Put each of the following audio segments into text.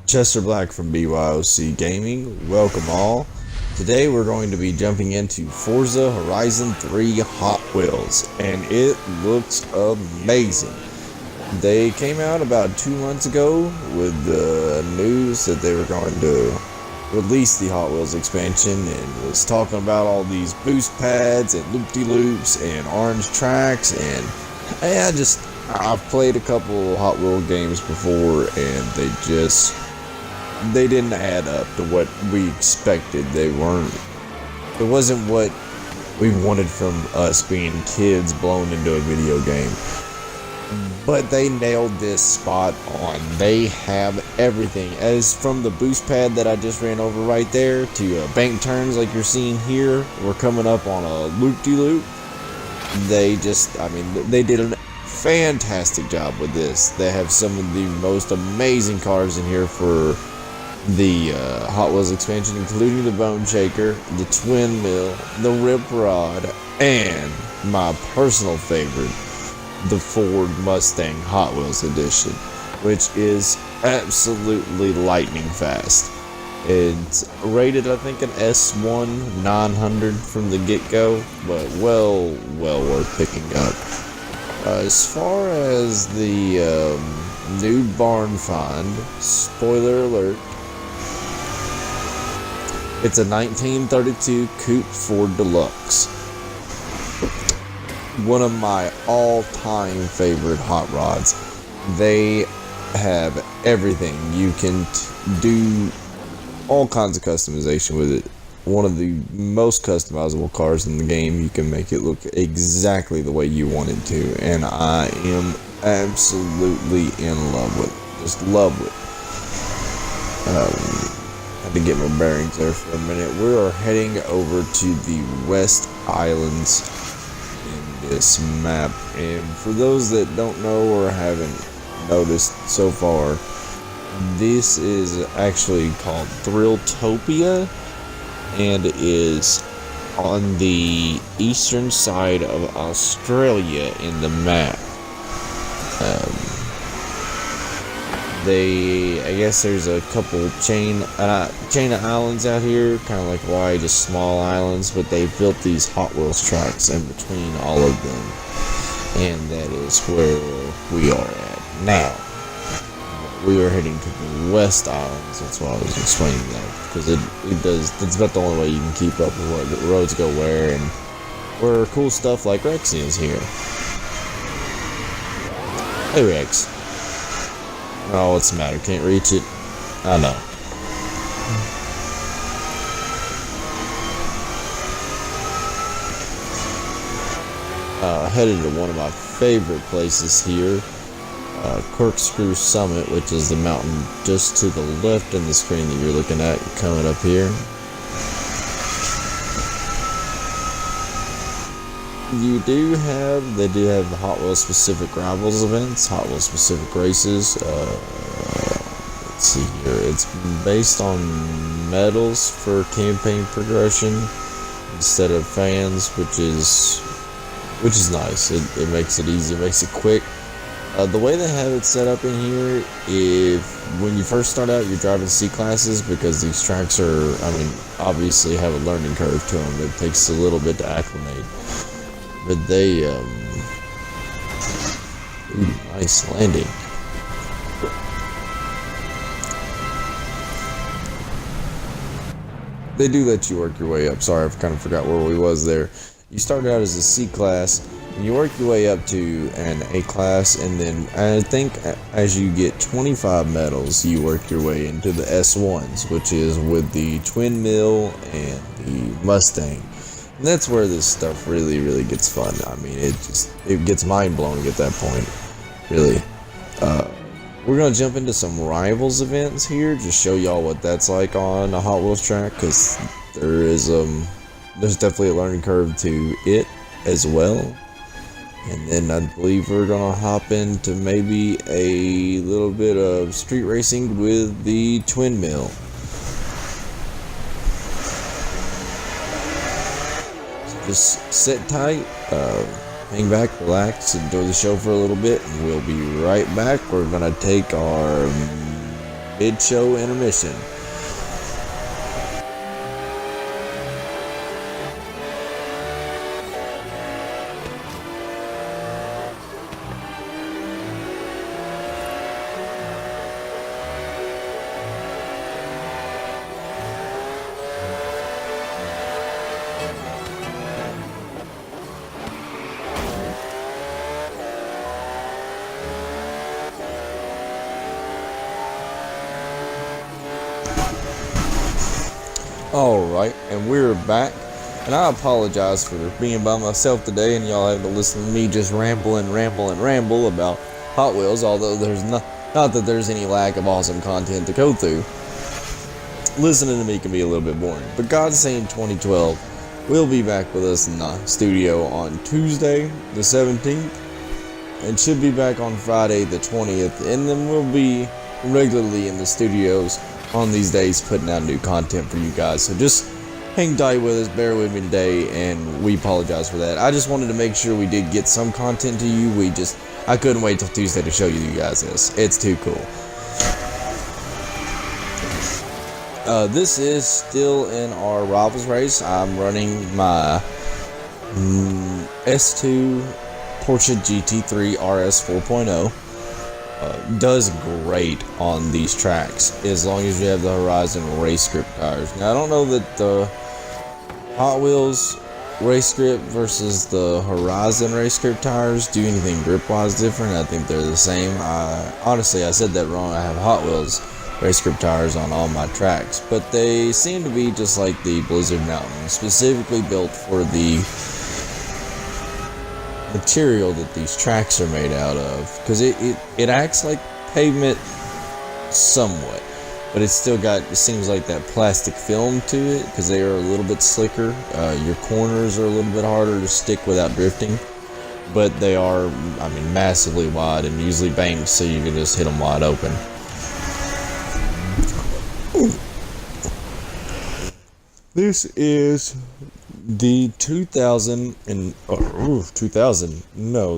Chester Black from BYOC Gaming. Welcome all. Today we're going to be jumping into Forza Horizon 3 Hot Wheels, and it looks amazing. They came out about 2 months ago with the news that they were going to release the Hot Wheels expansion, and was talking about all these boost pads and loop-de-loops and orange tracks, and I've played a couple Hot Wheel games before, and they didn't add up to what we expected. It wasn't what we wanted from us being kids blown into a video game. But they nailed this spot on. They have everything. As from the boost pad that I just ran over right there to bank turns like you're seeing here, we're coming up on a loop-de-loop. They did a fantastic job with this. They have some of the most amazing cars in here for the Hot Wheels expansion, including the Bone Shaker, the Twin Mill, the Rip Rod, and my personal favorite, the Ford Mustang Hot Wheels edition, which is absolutely lightning fast. It's rated, I think, an S1 900 from the get-go, but well worth picking up. As far as the new barn find, spoiler alert, it's a 1932 Coupe Ford Deluxe. One of my all-time favorite hot rods. They have everything. You can do all kinds of customization with it. One of the most customizable cars in the game. You can make it look exactly the way you want it to, and I am absolutely in love with it. Just love it. Had to get my bearings there for a minute. We are heading over to the West Islands in this map, and for those that don't know or haven't noticed so far, this is actually called Thrilltopia, and is on the eastern side of Australia in the map. I guess there's a couple chain of islands out here, kind of like Hawaii, just small islands, but they built these Hot Wheels tracks in between all of them, and that is where we are at now. We are heading to the West Islands. That's why I was explaining that, because that's about the only way you can keep up with what the roads go where, and where cool stuff like Rex is here. Hey Rex. Oh, what's the matter? Can't reach it? I know. Headed to one of my favorite places here, Corkscrew Summit, which is the mountain just to the left in the screen that you're looking at coming up here. They do have the Hot Wheels specific rivals events, Hot Wheels specific races. Let's see here. It's based on medals for campaign progression instead of fans, which is nice. It makes it easy, it makes it quick. The way they have it set up in here, when you first start out, you're driving C classes, because these tracks obviously have a learning curve to them. It takes a little bit to acclimate. But they, nice landing. They do let you work your way up. Sorry, I kind of forgot where we was there. You start out as a C class, and you work your way up to an A class, and then I think as you get 25 medals, you work your way into the S1s, which is with the Twin Mill and the Mustang. And that's where this stuff really gets fun. It gets mind-blowing at that point, really. We're going to jump into some rivals events here, just show y'all what that's like on a Hot Wheels track, because there's definitely a learning curve to it as well. And then I believe we're going to hop into maybe a little bit of street racing with the Twin Mill. Just sit tight, hang back, relax, enjoy the show for a little bit, and we'll be right back. We're gonna take our mid-show intermission. Alright, and we're back, and I apologize for being by myself today and y'all having to listen to me just ramble about Hot Wheels, although there's not that there's any lack of awesome content to go through. Listening to me can be a little bit boring, but God's Saying 2012 will be back with us in the studio on Tuesday the 17th, and should be back on Friday the 20th, and then we'll be regularly in the studios on these days putting out new content for you guys. So just hang tight with us, bear with me today, and we apologize for that. I just wanted to make sure we did get some content to you. I couldn't wait till Tuesday to show you guys this. It's too cool. This is still in our Rivals race. I'm running my S2 Porsche GT3 RS 4.0. Does great on these tracks as long as you have the Horizon race grip tires. Now I don't know that the Hot Wheels race grip versus the Horizon race grip tires do anything grip wise different. I think they're the same. Honestly, I said that wrong. I have Hot Wheels race grip tires on all my tracks, but they seem to be just like the Blizzard Mountain, specifically built for the material that these tracks are made out of, because it acts like pavement somewhat, but it's still got, it seems like, that plastic film to it, because they are a little bit slicker. Your corners are a little bit harder to stick without drifting, but they are, I mean, massively wide and usually banked, so you can just hit them wide open. This is the 2000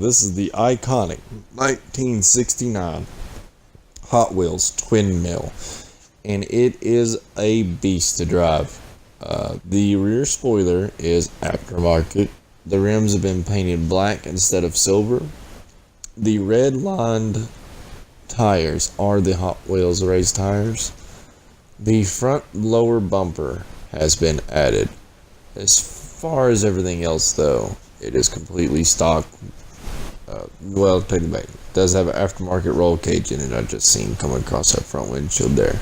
this is the iconic 1969 Hot Wheels twin mill, and it is a beast to drive. The rear spoiler is aftermarket. The rims have been painted black instead of silver. The red lined tires are the Hot Wheels race tires. The front lower bumper has been added. As far as everything else, though, it is completely stock. Well, take it back. It does have an aftermarket roll cage in it. I just seen coming across that front windshield there.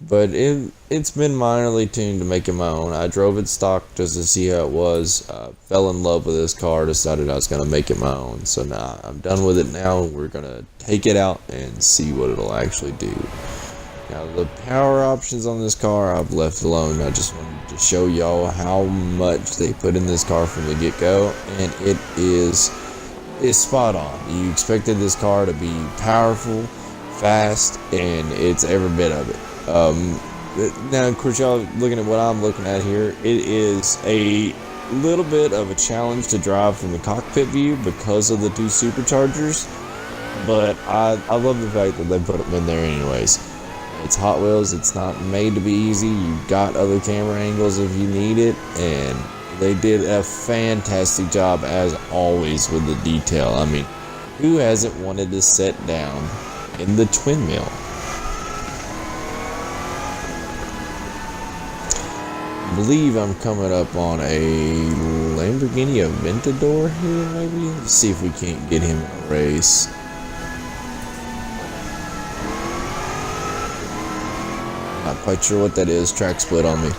But it's been minorly tuned to make it my own. I drove it stock just to see how it was. Fell in love with this car. Decided I was going to make it my own. So now I'm done with it now. We're going to take it out and see what it'll actually do. Now, the power options on this car I've left alone. I just wanted to show y'all how much they put in this car from the get-go, and it's spot on. You expected this car to be powerful, fast, and it's every bit of it. Now, of course, y'all looking at what I'm looking at here, it is a little bit of a challenge to drive from the cockpit view because of the two superchargers, but I love the fact that they put them in there anyways. It's Hot Wheels. It's not made to be easy. You've got other camera angles if you need it, and they did a fantastic job as always with the detail. I mean, who hasn't wanted to sit down in the twin mill? I believe I'm coming up on a Lamborghini Aventador here, maybe? Let's see if we can't get him in a race. Not quite sure what that is. Track split on me.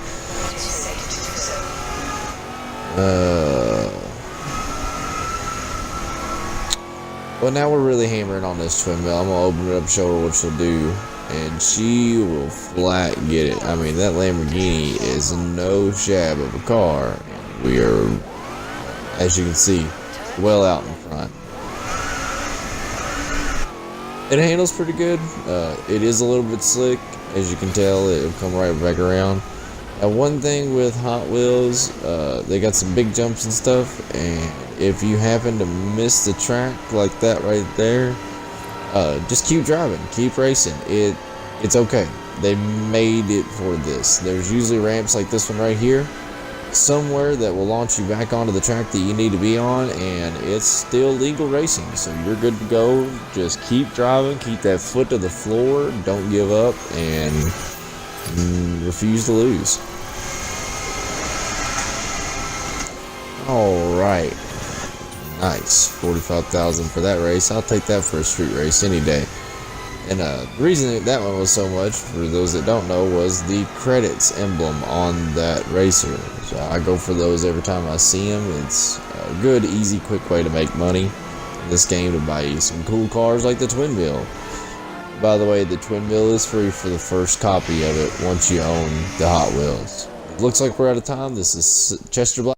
Well, now we're really hammering on this twin mill. I'm gonna open it up, show her what she'll do, and she will flat get it. I mean, that Lamborghini is no shab of a car. We are, as you can see, well out in front. It handles pretty good. It is a little bit slick. As you can tell, it'll come right back around. Now, one thing with Hot Wheels, they got some big jumps and stuff, and if you happen to miss the track like that right there, just keep driving, keep racing. It's okay. They made it for this. There's usually ramps like this one right here, somewhere that will launch you back onto the track that you need to be on, and it's still legal racing, so you're good to go. Just keep driving, keep that foot to the floor, don't give up, and refuse to lose. Alright, nice, 45,000 for that race. I'll take that for a street race any day. And the reason that one was so much, for those that don't know, was the credits emblem on that racer. So I go for those every time I see them. It's a good, easy, quick way to make money in this game, to buy you some cool cars like the Twin Wheel. By the way, the Twin Wheel is free for the first copy of it once you own the Hot Wheels. It looks like we're out of time. This is Chester Black.